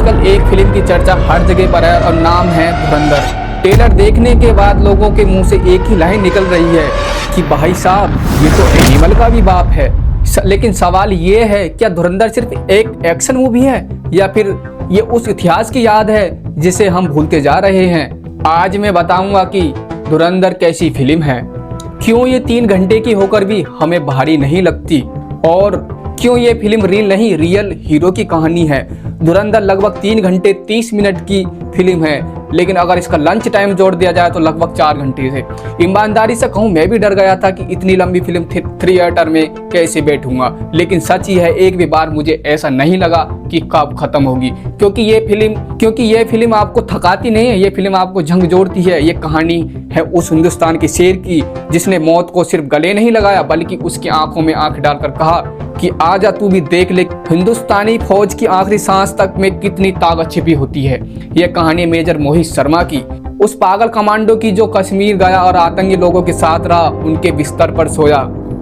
आजकल एक फिल्म की चर्चा हर जगह पर है और नाम है धुरंधर। ट्रेलर देखने के बाद लोगों के मुंह से एक ही लाइन निकल रही है कि भाई साहब ये तो एनिमल का भी बाप है। लेकिन सवाल ये है, क्या धुरंधर सिर्फ एक एक्शन मूवी है या फिर ये उस इतिहास की याद है जिसे हम भूलते जा रहे हैं। आज मैं बताऊंगा कि धुरंधर कैसी फिल्म है, क्यों ये 3 घंटे की होकर भी हमें भारी नहीं लगती और क्यों ये फिल्म रील नहीं रियल हीरो की कहानी है। धुरंधर लगभग 3 घंटे 30 मिनट की फिल्म है, लेकिन अगर इसका लंच टाइम जोड़ दिया जाए तो लगभग 4 घंटे से। ईमानदारी से कहूँ मैं भी डर गया था कि इतनी लंबी फिल्म थिएटर में कैसे बैठूंगा, लेकिन सच ही है एक भी बार मुझे ऐसा नहीं लगा कि कब खत्म होगी, क्योंकि ये फिल्म आपको थकाती नहीं है, ये फिल्म आपको झंझोड़ती है। ये कहानी है उस हिंदुस्तान के शेर की जिसने मौत को सिर्फ गले नहीं लगाया बल्कि उसकी आंखों में आंख डालकर कहा कि आजा तू भी देख ले हिंदुस्तानी फौज की आखिरी सांस तक में कितनी ताकत छिपी होती है। यह कहानी मेजर मोहित शर्मा की, उस पागल कमांडो की जो कश्मीर गया और आतंकी लोगों के साथ रहा, उनके बिस्तर पर सोया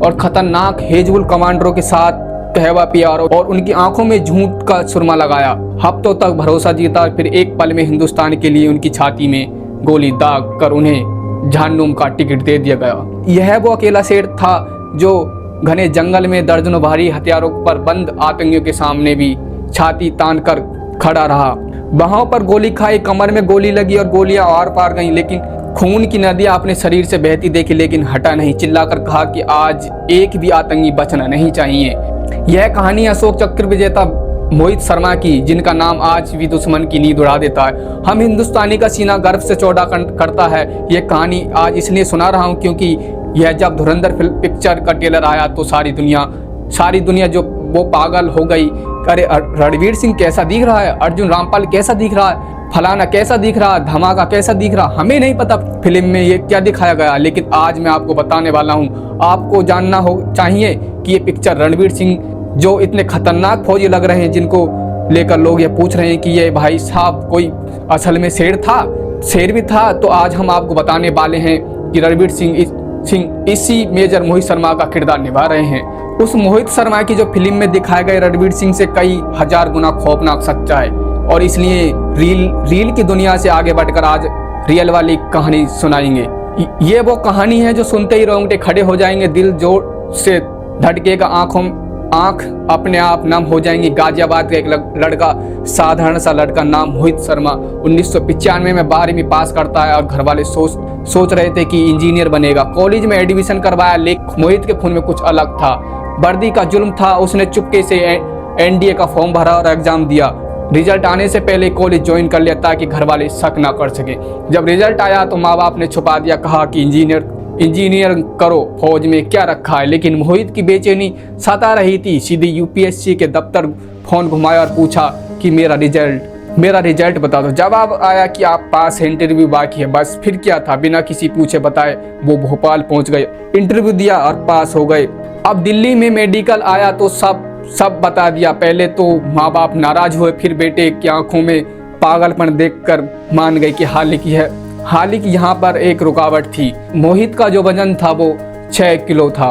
और खतरनाक हेजबुल कमांडरों के साथ कहवा पिया और उनकी आंखों में झूठ का सुरमा लगाया। हफ्तों तक भरोसा जीता, फिर एक पल में हिंदुस्तान के लिए उनकी छाती में गोली दाग कर उन्हें जहन्नुम का टिकट दे दिया गया। यह वो अकेला शेर था जो घने जंगल में दर्जनों भारी हथियारों पर बंद आतंकियों के सामने भी छाती तान कर खड़ा रहा। बाहों पर गोली खाई, कमर में गोली लगी और गोलियां आर पार गईं, लेकिन खून की नदियां अपने शरीर से बहती देखी, लेकिन हटा नहीं। चिल्लाकर कहा कि आज एक भी आतंकी बचना नहीं चाहिए। यह कहानी अशोक चक्र विजेता मोहित शर्मा की, जिनका नाम आज भी दुश्मन की नींद उड़ा देता है। हम हिंदुस्तानी का सीना गर्व से चौड़ा करता है। यह कहानी आज इसलिए सुना रहा हूँ क्योंकि यह जब धुरंधर पिक्चर का ट्रेलर आया तो सारी दुनिया जो वो पागल हो गई। अरे रणवीर सिंह कैसा दिख रहा है, अर्जुन रामपाल कैसा दिख रहा है, फलाना कैसा दिख रहा है, धमाका कैसा दिख रहा। हमें नहीं पता फिल्म में ये क्या दिखाया गया, लेकिन आज मैं आपको बताने वाला हूँ। आपको जानना हो चाहिए कि ये पिक्चर रणवीर सिंह जो इतने खतरनाक फौजी लग रहे हैं, जिनको लेकर लोग ये पूछ रहे हैं कि ये भाई साहब कोई असल में शेर भी था, तो आज हम आपको बताने वाले हैं कि रणवीर सिंह इसी मेजर मोहित शर्मा का किरदार निभा रहे हैं। उस मोहित शर्मा की जो फिल्म में दिखाए गए रणवीर सिंह से कई हजार गुना खौफनाक सच्चा है, और इसलिए रील की दुनिया से आगे बढ़कर आज रियल वाली कहानी सुनाएंगे। ये वो कहानी है जो सुनते ही रोंगटे खड़े हो जाएंगे, दिल जोर से धड़केगा, आंख अपने आप नम हो जाएंगी। गाजियाबाद का एक लड़का, साधारण सा लड़का, नाम मोहित शर्मा, 1995 में 12वीं पास करता है और घर वाले सोच रहे थे कि इंजीनियर बनेगा। कॉलेज में एडमिशन करवाया, लेकिन मोहित के खून में कुछ अलग था। वर्दी का जुल्म था। उसने चुपके से एनडीए का फॉर्म भरा और एग्जाम दिया। रिजल्ट आने से पहले कॉलेज ज्वाइन कर लिया ताकि घर वाले शक ना कर सके। जब रिजल्ट आया तो माँ बाप ने छुपा दिया, कहा कि इंजीनियर करो, फौज में क्या रखा है। लेकिन मोहित की बेचैनी सता रही थी। सीधे यूपीएससी के दफ्तर फोन घुमाया और पूछा कि मेरा रिजल्ट बता दो। जवाब आया कि आप पास है, इंटरव्यू बाकी है। बस फिर क्या था, बिना किसी पूछे बताए वो भोपाल पहुंच गए, इंटरव्यू दिया और पास हो गए। अब दिल्ली में मेडिकल आया तो सब बता दिया। पहले तो माँ बाप नाराज हुए, फिर बेटे की आंखों में पागलपन देखकर मान गए कि हालांकि यहाँ पर एक रुकावट थी। मोहित का जो वजन था वो 6 किलो था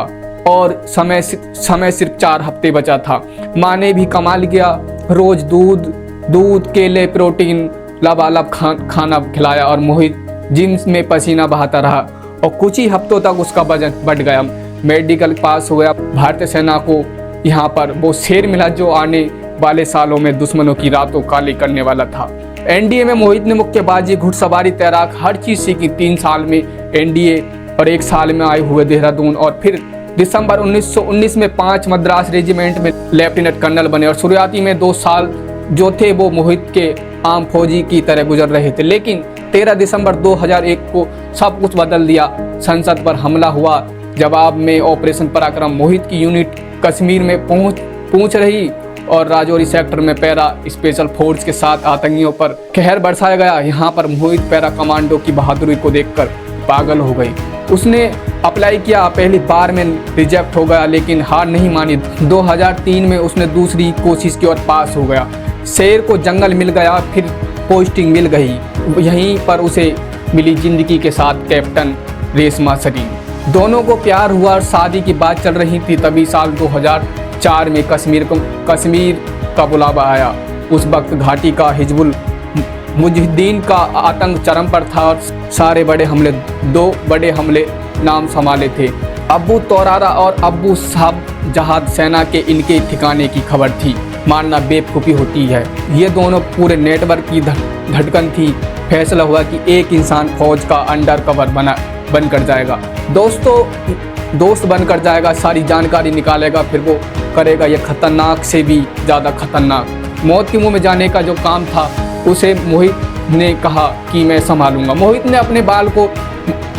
और समय सिर्फ 4 हफ्ते बचा था। माँ ने भी कमाल किया, रोज दूध केले प्रोटीन लबालब खाना खिलाया और मोहित जिम में पसीना बहाता रहा और कुछ ही हफ्तों तक उसका वजन बढ़ गया। मेडिकल पास हो गया। भारतीय सेना को यहाँ पर वो शेर मिला जो आने वाले सालों में दुश्मनों की रातों काली करने वाला था। एनडीए में मोहित ने मुक्केबाजी, घुड़सवारी, तैराक हर चीज सीखी। 3 साल में एनडीए और 1 साल में आए हुए देहरादून, और फिर दिसंबर 1919 में 5 मद्रास रेजिमेंट में लेफ्टिनेंट कर्नल बने। और शुरुआती में 2 साल जो थे वो मोहित के आम फौजी की तरह गुजर रहे थे, लेकिन 13 दिसंबर 2001 को सब कुछ बदल दिया। संसद पर हमला हुआ। जवाब में ऑपरेशन पराक्रम, मोहित की यूनिट कश्मीर में पहुंच रही और राजौरी सेक्टर में पैरा स्पेशल फोर्स के साथ आतंकियों पर कहर बरसाया गया। यहाँ पर मोहित पैरा कमांडो की बहादुरी को देखकर पागल हो गई। उसने अप्लाई किया, पहली बार में रिजेक्ट हो गया, लेकिन हार नहीं मानी। 2003 में उसने दूसरी कोशिश की और पास हो गया। शेर को जंगल मिल गया, फिर पोस्टिंग मिल गई। यहीं पर उसे मिली जिंदगी के साथ कैप्टन रेशमा सरीन। दोनों को प्यार हुआ और शादी की बात चल रही थी। तभी साल 2004 में कश्मीर का बुलावा आया। उस वक्त घाटी का हिजबुल मुजाहिदीन का आतंक चरम पर था और सारे बड़े हमले 2 बड़े हमले नाम संभाले थे। अब्बू तोरारा और अब्बू साहब जहाद सेना के इनके ठिकाने की खबर थी। मानना बेवकूफ़ी होती है। ये दोनों पूरे नेटवर्क की धड़कन थी। फैसला हुआ कि एक इंसान फौज का अंडर कवर बनकर जाएगा, दोस्त बनकर जाएगा, सारी जानकारी निकालेगा, फिर वो करेगा ये खतरनाक से भी ज़्यादा खतरनाक। मौत के मुंह में जाने का जो काम था उसे मोहित ने कहा कि मैं संभालूंगा। मोहित ने अपने बाल को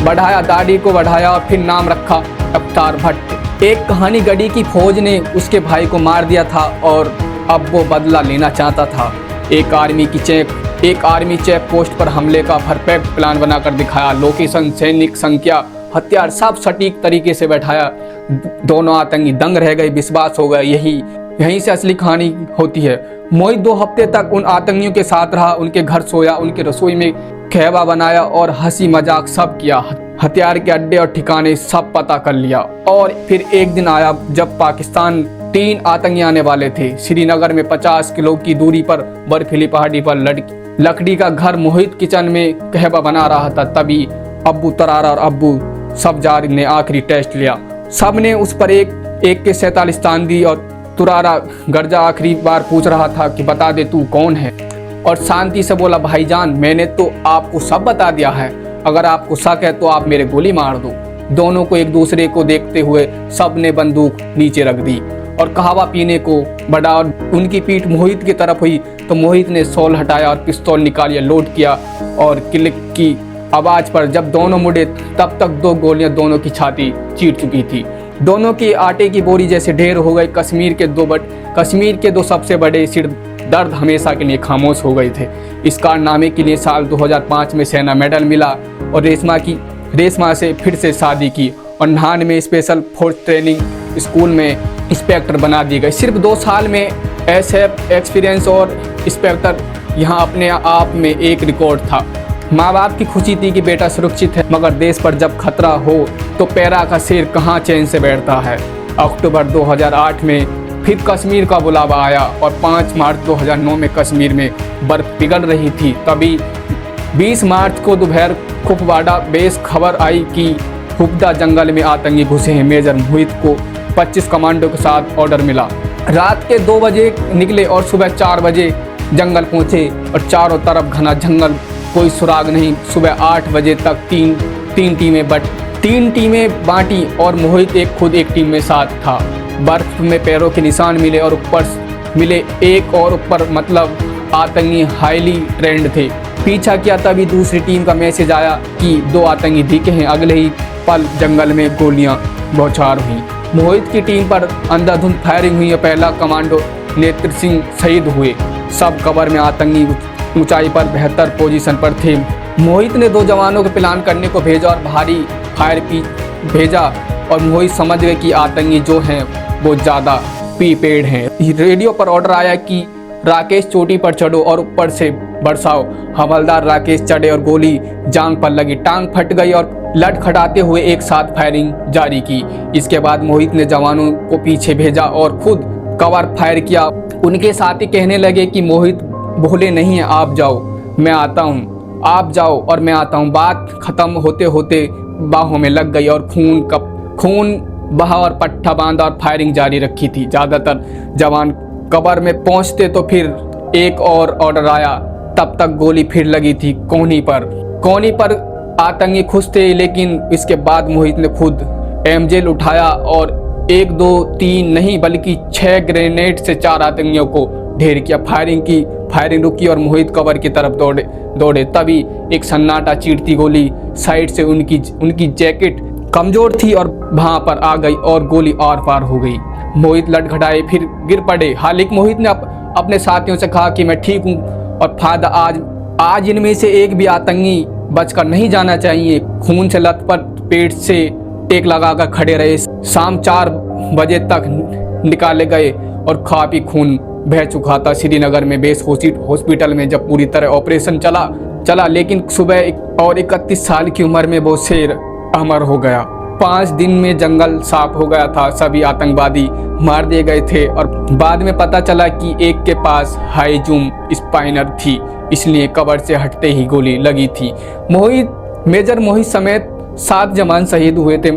बढ़ाया, दाढ़ी को बढ़ाया और फिर नाम रखा अवतार भट्ट। एक कहानी गढ़ी की फौज ने उसके भाई को मार दिया था और अब वो बदला लेना चाहता था। एक आर्मी चेक पोस्ट पर हमले का परफेक्ट प्लान बनाकर दिखाया। लोकेशन, सैनिक संख्या, हथियार सब सटीक तरीके से बैठाया। दोनों आतंकी दंग रह गए, विश्वास हो गया यहीं से असली कहानी होती है। मोहित 2 हफ्ते तक उन आतंकियों के साथ रहा, उनके घर सोया, उनके रसोई में खेवा बनाया और हंसी मजाक सब किया। हथियार के अड्डे और ठिकाने सब पता कर लिया। और फिर एक दिन आया जब पाकिस्तान 3 आतंकी आने वाले थे। श्रीनगर में 50 किलो की दूरी पर बर्फीली पहाड़ी पर लकड़ी का घर मोहित किचन में कहवा बना रहा था। तभी अब्बू तरारा और अब्बू सफजार ने आखिरी टेस्ट लिया। सब ने उस पर एक के 47 तान दी और तुरारा गर्जा आखिरी बार पूछ रहा था कि बता दे तू कौन है, और शांति से बोला भाईजान मैंने तो आपको सब बता दिया है, अगर आपको शक है तो आप मेरे गोली मार दो। दोनों को एक दूसरे को देखते हुए सब ने बंदूक नीचे रख दी और कहवा पीने को बढ़ा और उनकी पीठ मोहित की तरफ हुई तो मोहित ने शॉल हटाया और पिस्तौल निकालिया, लोड किया और क्लिक की आवाज पर जब दोनों मुड़े तब तक 2 गोलियां दोनों की छाती चीर चुकी थी। दोनों की आटे की बोरी जैसे ढेर हो गए। कश्मीर के 2 सबसे बड़े सिर दर्द हमेशा के लिए खामोश हो गए थे। इस कारनामे के लिए साल 2005 में सेना मेडल मिला और रेशमा से फिर से शादी की और नाहन में स्पेशल फोर्स ट्रेनिंग स्कूल में इंस्पेक्टर बना दिए गए। सिर्फ 2 साल में एसएफ एक्सपीरियंस और इंस्पेक्टर यहाँ अपने आप में एक रिकॉर्ड था। माँ बाप की खुशी थी कि बेटा सुरक्षित है, मगर देश पर जब खतरा हो तो पैरा का शेर कहाँ चैन से बैठता है। अक्टूबर 2008 में फिर कश्मीर का बुलावा आया और 5 मार्च 2009 में कश्मीर में बर्फ पिघल रही थी। तभी 20 मार्च को दोपहर कुपवाड़ा बेस खबर आई कि हुब्दा जंगल में आतंकी घुसे हैं। मेजर मोहित को 25 कमांडो के साथ ऑर्डर मिला। रात के 2 बजे निकले और सुबह 4 बजे जंगल पहुँचे और चारों तरफ घना जंगल, कोई सुराग नहीं। सुबह 8 बजे तक तीन टीमें बांटी और मोहित खुद एक टीम में साथ था। बर्फ में पैरों के निशान मिले और ऊपर मिले एक और ऊपर, मतलब आतंकी हाईली ट्रेंड थे। पीछा किया तभी दूसरी टीम का मैसेज आया कि 2 आतंकी दिखे हैं। अगले ही पल जंगल में गोलियां बौछार हुई। मोहित की टीम पर अंधाधुंध फायरिंग हुई और पहला कमांडो नेत्र सिंह शहीद हुए। सब कवर में आतंकी ऊंचाई पर बेहतर पोजीशन पर थे। मोहित ने 2 जवानों को प्लान करने को भेजा और भारी फायर भेजा और मोहित समझ गए कि आतंकी जो हैं वो ज़्यादा प्रीपेड हैं। रेडियो पर ऑर्डर आया कि राकेश चोटी पर चढ़ो और ऊपर से बरसाओ। हवलदार राकेश चढ़े और गोली जांग पर लगी, टांग फट गई और लटखटाते हुए एक साथ फायरिंग जारी की। इसके बाद मोहित ने जवानों को पीछे भेजा और खुद कवर फायर किया। उनके साथी कहने लगे कि मोहित भोले नहीं है, आप जाओ मैं आता हूँ, आप जाओ और मैं आता हूँ। बात खत्म होते होते बाहों में लग गई और खून बहा और पट्टा बांधा और फायरिंग जारी रखी थी। ज़्यादातर जवान कबर में पहुँचते तो फिर एक और ऑर्डर आया। तब तक गोली फिर लगी थी कोहनी पर आतंकी खुश थे, लेकिन इसके बाद मोहित ने खुद एमजेल उठाया और 1 2 3 नहीं बल्कि 6 ग्रेनेड से 4 आतंकियों को ढेर किया। फायरिंग रुकी और मोहित कवर की तरफ दौड़े। तभी एक सन्नाटा चीरती गोली साइड से उनकी जैकेट कमजोर थी और वहां पर आ गई और गोली आर पार हो गई। मोहित लटखटाए फिर गिर पड़े। हालांकि मोहित ने अपने साथियों से कहा कि मैं ठीक हूँ और फायदा आज इनमें से एक भी आतंकी बचकर नहीं जाना चाहिए। खून से लथपथ पेट से टेक लगाकर खड़े रहे। शाम 4 बजे तक निकाले गए और काफी खून बह चुका था। श्रीनगर में बेस हॉस्पिटल में जब पूरी तरह ऑपरेशन चला, लेकिन सुबह और 31 साल की उम्र में वो शेर अमर हो गया। 5 दिन में जंगल साफ हो गया था, सभी आतंकवादी मार दिए गए थे और बाद में पता चला कि एक के पास हाई जूम स्पाइनर थी, इसलिए कवर से हटते ही गोली लगी थी। मेजर मोहित समेत 7 जवान शहीद हुए थे,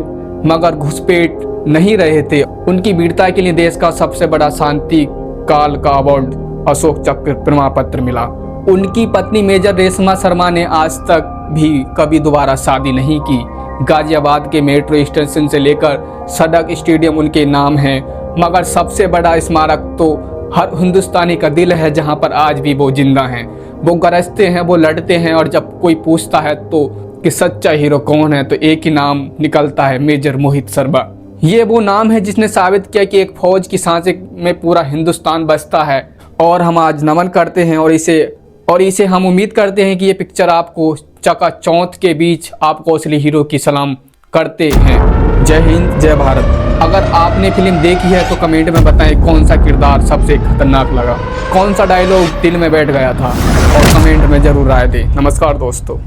मगर घुसपैठ नहीं रहे थे। उनकी वीरता के लिए देश का सबसे बड़ा शांति काल का अवार्ड अशोक चक्र प्रमाण पत्र मिला। उनकी पत्नी मेजर रेशमा शर्मा ने आज तक भी कभी दोबारा शादी नहीं की। गाजियाबाद के मेट्रो स्टेशन से लेकर सड़क स्टेडियम उनके नाम है, मगर सबसे बड़ा स्मारक तो हर हिंदुस्तानी का दिल है, जहां पर आज भी वो जिंदा हैं। वो गरजते हैं, वो लड़ते हैं, और जब कोई पूछता है तो कि सच्चा हीरो कौन है, तो एक ही नाम निकलता है, मेजर मोहित शर्मा। ये वो नाम है जिसने साबित किया कि एक फौज की सांसें में पूरा हिंदुस्तान बसता है, और हम आज नमन करते हैं और इसे हम उम्मीद करते हैं कि ये पिक्चर आपको चकाचौंध के बीच आपको असली हीरो की सलाम करते हैं। जय हिंद, जय भारत। अगर आपने फिल्म देखी है तो कमेंट में बताएं कौन सा किरदार सबसे खतरनाक लगा, कौन सा डायलॉग दिल में बैठ गया था, और कमेंट में जरूर राय दें। नमस्कार दोस्तों।